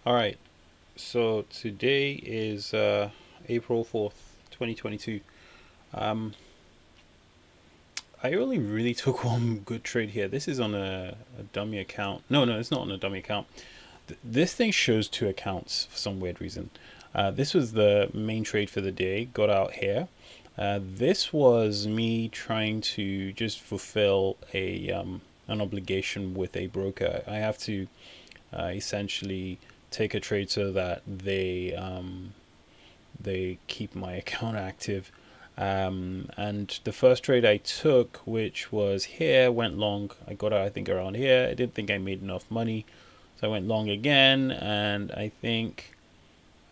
All right. So today is April 4th, 2022. Um, I only really took one good trade here. This is on a dummy account. No, it's not on a dummy account. This thing shows two accounts for some weird reason. This was the main trade for the day. Got out here. This was me trying to just fulfill a an obligation with a broker. I have to essentially take a trade so that they keep my account active. And the first trade I took, which was here, went long. I got out, I think, around here. I didn't think I made enough money, so I went long again. And I think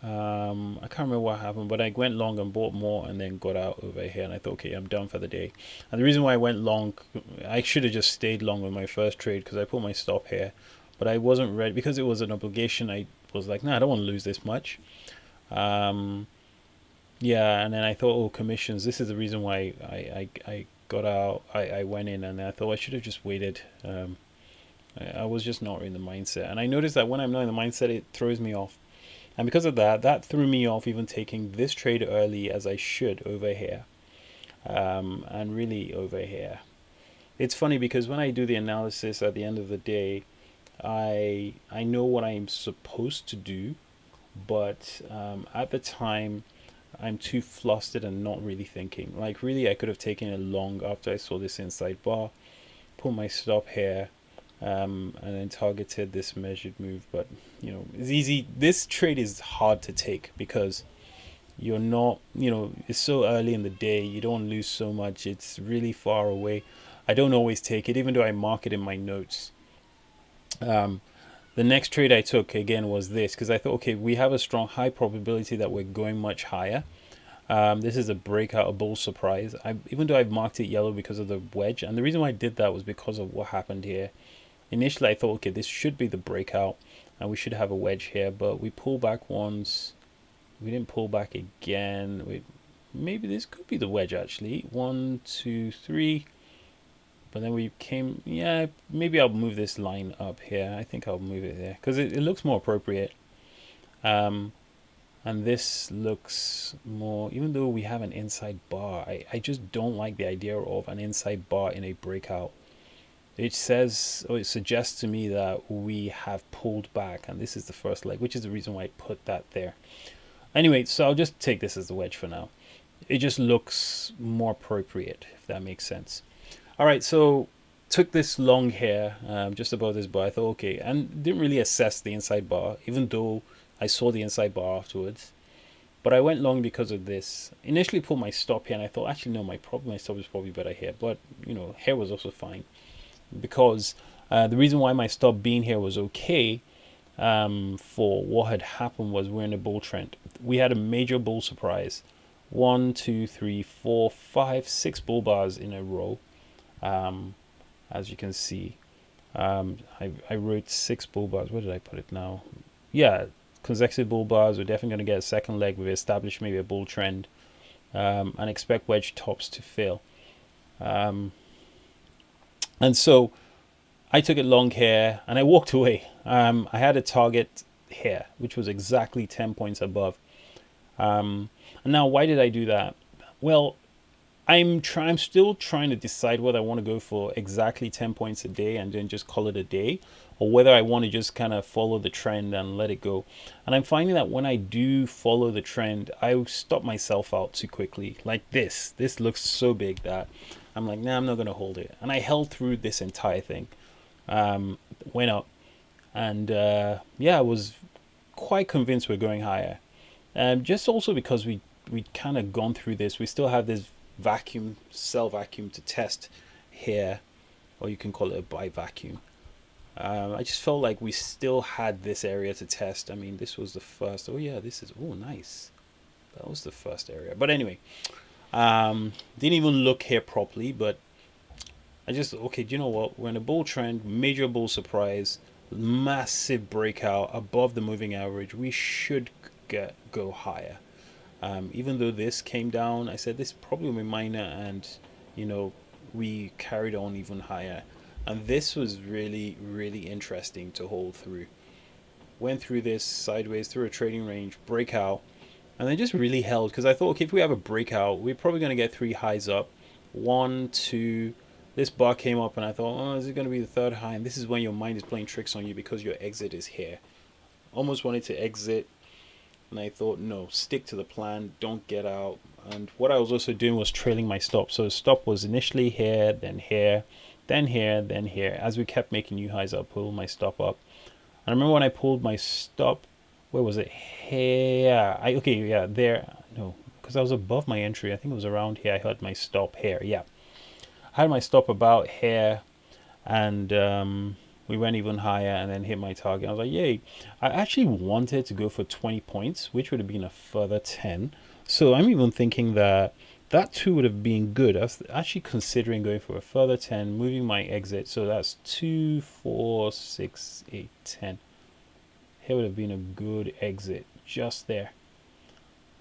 I can't remember what happened, but I went long and bought more, and then got out over here. And I thought, okay, I'm done for the day. And the reason why I went long, I should have just stayed long with my first trade because I put my stop here, but I wasn't ready because it was an obligation. I was like, nah, I don't want to lose this much. Um, yeah, and then I thought, oh, commissions. This is the reason why I got out. I went in and I thought I should have just waited. I was just not in the mindset. And I noticed that when I'm not in the mindset, it throws me off. And because of that, that threw me off even taking this trade early as I should over here. And really over here. It's funny because when I do the analysis at the end of the day, I know what I'm supposed to do, but at the time I'm too flustered and not really thinking. Like, really, I could have taken it long after I saw this inside bar, put my stop here, and then targeted this measured move. But, it's easy. This trade is hard to take because you're not, it's so early in the day. You don't lose so much. It's really far away. I don't always take it, even though I mark it in my notes. Um, the next trade I took again was this because I thought, okay, we have a strong, high probability that we're going much higher. This is a breakout, a bull surprise. Even though I've marked it yellow because of the wedge, and the reason why I did that was because of what happened here. Initially, I thought, okay, this should be the breakout, and we should have a wedge here, but we pull back once. We didn't pull back again. Maybe this could be the wedge actually. One, two, three. But then we came. Yeah, maybe I'll move this line up here. I think I'll move it there because it looks more appropriate. Um, and this looks more, even though we have an inside bar, I just don't like the idea of an inside bar in a breakout. It says, or it suggests to me that we have pulled back and this is the first leg, which is the reason why I put that there. Anyway, so I'll just take this as the wedge for now. It just looks more appropriate, if that makes sense. All right, so took this long here, just above this bar. I thought, okay, and didn't really assess the inside bar, even though I saw the inside bar afterwards. But I went long because of this. Initially put my stop here and I thought, actually no, my stop is probably better here. But here was also fine because the reason why my stop being here was okay, for what had happened was we're in a bull trend. We had a major bull surprise. One, two, three, four, five, six bull bars in a row. Um, as you can see, I wrote six bull bars. Where did I put it now? Yeah, consecutive bull bars. We're definitely going to get a second leg. We've established maybe a bull trend, and expect wedge tops to fail. Um, and so I took it long here and I walked away. I had a target here, which was exactly 10 points above. And now, why did I do that? Well, I'm still trying to decide whether I want to go for exactly 10 points a day and then just call it a day, or whether I want to just kind of follow the trend and let it go. And I'm finding that when I do follow the trend, I stop myself out too quickly. Like this looks so big that I'm like, nah, I'm not going to hold it. And I held through this entire thing. Um, Went up, and yeah, I was quite convinced we're going higher. Just also because we kind of gone through this, we still have this vacuum, cell vacuum to test here, or you can call it a buy vacuum. I just felt like we still had this area to test. I mean, this was the first. Oh yeah, this is, oh nice. That was the first area. But anyway, didn't even look here properly. But I just, okay. Do you know what? We're in a bull trend, major bull surprise, massive breakout above the moving average. We should go higher. Even though this came down, I said this probably will be minor, and you know we carried on even higher. And this was really, really interesting to hold through. went through this sideways through a trading range, breakout, and then just really held, because I thought, okay, if we have a breakout, we're probably going to get 3 highs up. 1, 2, this bar came up, and I thought, oh, is it going to be the third high? And this is when your mind is playing tricks on you because your exit is here. Almost wanted to exit, and I thought, no, stick to the plan, don't get out. And what I was also doing was trailing my stop. So the stop was initially here, then here, then here, then here. As we kept making new highs, I'll pull my stop up. And I remember when I pulled my stop, where was it? Here. There. No, because I was above my entry. I think it was around here. I had my stop here. Yeah. I had my stop about here, and we went even higher and then hit my target. I was like, yay. I actually wanted to go for 20 points, which would have been a further 10. So I'm even thinking that that too would have been good. I was actually considering going for a further 10, moving my exit. So that's 2, 4, 6, 8, 10. Here would have been a good exit just there.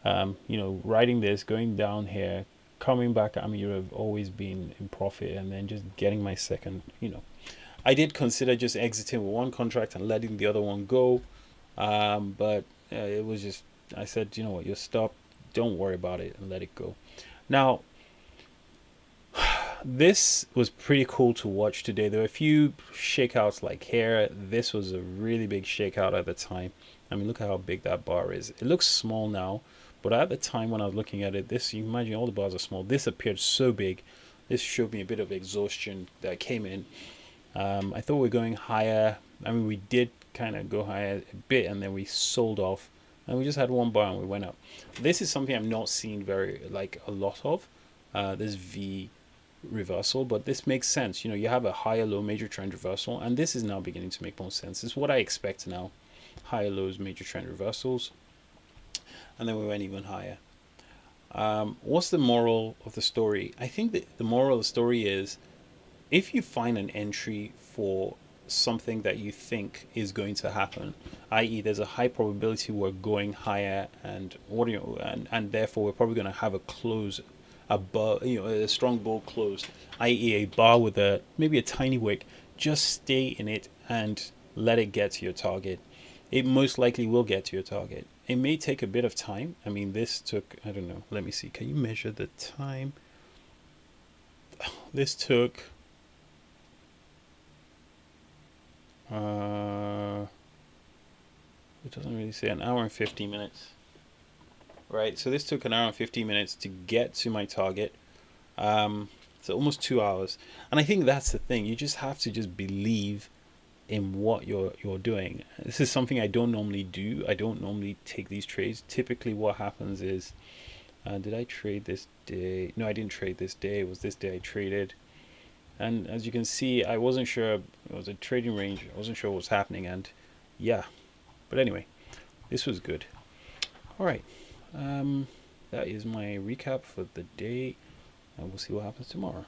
Riding this, going down here, coming back, I mean, you would have always been in profit, and then just getting my second, I did consider just exiting with one contract and letting the other one go. But it was just, I said, you know what, you stop, don't worry about it, and let it go. Now, this was pretty cool to watch today. There were a few shakeouts like here. This was a really big shakeout at the time. I mean, look at how big that bar is. It looks small now, but at the time when I was looking at it, this, you imagine all the bars are small. This appeared so big. This showed me a bit of exhaustion that came in. I thought we were going higher. I mean, we did kind of go higher a bit, and then we sold off, and we just had one bar and we went up. This is something I'm not seeing a lot of, this V reversal, but this makes sense. You have a higher low major trend reversal, and this is now beginning to make more sense. It's what I expect now. Higher lows, major trend reversals, and then we went even higher. What's the moral of the story? I think that the moral of the story is, if you find an entry for something that you think is going to happen, i.e. there's a high probability we're going higher, and therefore we're probably going to have a close above, a strong bull close, i.e. a bar with maybe a tiny wick, just stay in it and let it get to your target. It most likely will get to your target. It may take a bit of time. I mean, this took, I don't know, let me see, can you measure the time? This took it doesn't really say, an hour and 50 minutes. Right, so this took an hour and 50 minutes to get to my target. So almost 2 hours. And I think that's the thing. You just have to just believe in what you're doing. This is something I don't normally do. I don't normally take these trades. Typically what happens is, did I trade this day? No, I didn't trade this day. It was this day I traded. And as you can see, I wasn't sure. It was a trading range. I wasn't sure what was happening. And yeah, but anyway, this was good. All right. That is my recap for the day, and we'll see what happens tomorrow.